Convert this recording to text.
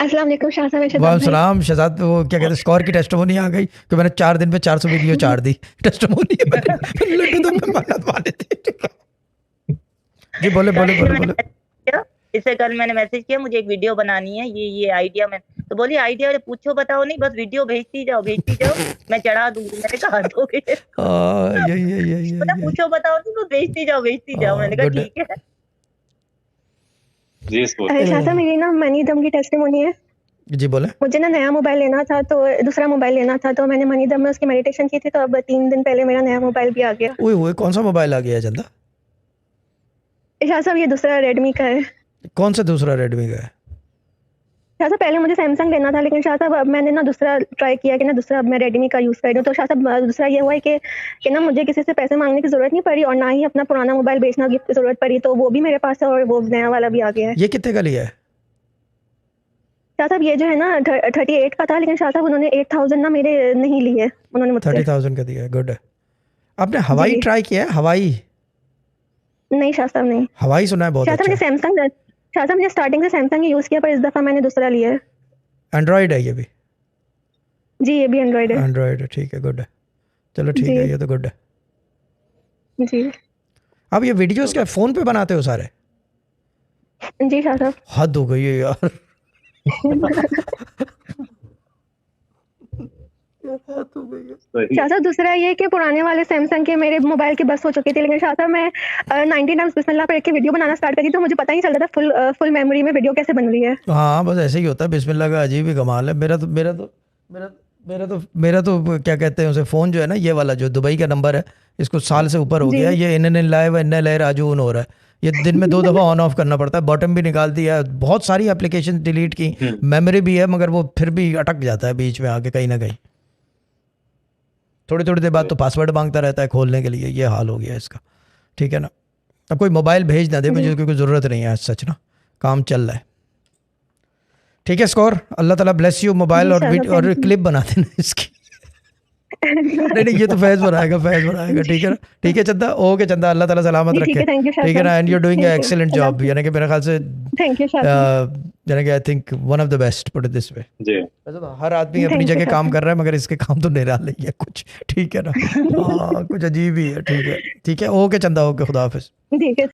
अस्सलाम वालेकुम शाह साहब, शहजाद वाह भाई। सलाम शहजाद। वो क्या कहते हैं, स्कोर की टेस्टमोनी आ गई कि मैंने 4 दिन में 400 वीडियो चाड़ दी। टेस्टमोनी है मैंने लड्डू तो मैं मेहनत वाले थे। जी बोले कल बोले इसे बोले मैंने बोले। मैसेज किया इसे कल मैंने मैसेज किया, मुझे एक वीडियो बनानी है, ये आइडिया में। तो बोली आइडिया पूछो बताओ नहीं, बस वीडियो भेजती जाओ, मैं चढ़ा दूंगी। मैंने कहा दोगे? यही यही यही पता यही पूछो बताओ नहीं, बस भेजती जाओ। मैंने कहा गुड। ठीक है। जी इसको शाह साहब, मेरी ना मनी दम की टेस्टिमोनी है। जी बोले। मुझे ना नया मोबाइल लेना था, तो दूसरा मोबाइल लेना था, तो मैंने मनी दम में उसकी मेडिटेशन की थी, तो अब 3 दिन पहले मेरा नया मोबाइल भी आ गया। ओए ओए, कौन सा मोबाइल आ गया चंदा? शाह साहब, ये दूसरा रेडमी का है। कौन सा दूसरा रेडमी का है? शाह साहब, पहले मुझे सैमसंग लेना था, लेकिन शाह साहब अब मैंने ना दूसरा ट्राई किया कि ना दूसरा अब मैं रेडमी का यूज़ कर रही हूँ। तो शाह साहब दूसरा ये हुआ है कि ना मुझे किसी से पैसे मांगने की ज़रूरत नहीं पड़ी, और ना ही अपना पुराना मोबाइल बेचना की ज़रूरत पड़ी, तो वो भी मेरे पास है और वो नया वाला भी आ गया है। ये कितने का लिया है? शाह साहब, ये जो है ना 38 का था, लेकिन शाह साहब उन्होंने 8000 ना मेरे नहीं लिए, उन्होंने मुझसे। 30,000 का दिया है, गुड है। आपने हवाई जी। ट्राई किया है? हवाई नहीं शाह साहब, नहीं। हवाई सुना है बहुत शाह साहब, अच्छा। मैंने सैमसंग शाह साहब, मैंने स्टार्टिंग से सैमसंग ही यूज़ किया, पर इस दफ़ा मैंने दूसरा लिया है। एंड्रॉयड है ये भी? जी, ये भी एंड्रॉयड है। एंड्रॉयड है, ठीक है, गुड है। चलो ठीक जी। है, ये तो गुड है। जी। अब ये वीडियोस क्या फ़ोन पे बनाते हो सारे? जी शाह साहब। हद हो गई है यार। शाह साहब, दूसरा ये कि पुराने वाले सैमसंग के मेरे मोबाइल की बस हो चुकी थी, लेकिन शाह साहब मैं 90 टाइम्स बिस्मिल्लाह पढ़ के वीडियो बनाना स्टार्ट करी, तो मुझे पता ही नहीं चलता था फुल मेमोरी में वीडियो कैसे बन रही है। हाँ बस ऐसे ही होता है, बिस्मिल्लाह का अजीब ही कमाल है। मेरा तो क्या कहते हैं उसे, फ़ोन जो है ना, ये वाला जो दुबई का नंबर है, इसको साल से ऊपर हो जी। गया। ये इन लाइव इन लाइव राजून हो रहा है। ये दिन में 2 दफ़ा ऑन ऑफ करना पड़ता है। बॉटम भी निकाल दिया, बहुत सारी एप्लीकेशन डिलीट की, मेमोरी भी है, मगर वो फिर भी अटक जाता है बीच में आके कहीं ना कहीं। थोड़ी थोड़ी देर बाद तो पासवर्ड मांगता रहता है खोलने के लिए। ये हाल हो गया इसका, ठीक है ना। अब कोई मोबाइल भेज ना दे मुझे, क्योंकि ज़रूरत नहीं है सच ना, काम चल रहा है। ठीक है स्कोर, अल्लाह ताला ब्लेस यू। मोबाइल जी, और चलो, और thank you। क्लिप बना देना इसकी। नहीं ये तो फैज़ बनाएगा, ठीक है ना। ठीक है चंदा, ओके चंदा, अल्लाह ताला सलामत जी, ठीक रखे, है, थैंक यू शाह ठीक है ना। साहब। And you are doing Thank you। Excellent Allah job, यानी कि मेरे ख्याल से थैंक यू शाह साहब। यानी कि I think one of the best, put it this way. जी वैसे तो हर आदमी अपनी Thank you, जगह sir. काम कर रहा है, मगर इसके काम तो निराले ही है कुछ, ठीक है ना। हाँ कुछ अजीब ही है, ठीक है, ठीक है, ओके चंदा, ओके, खुदा हाफिज़। ठीक है।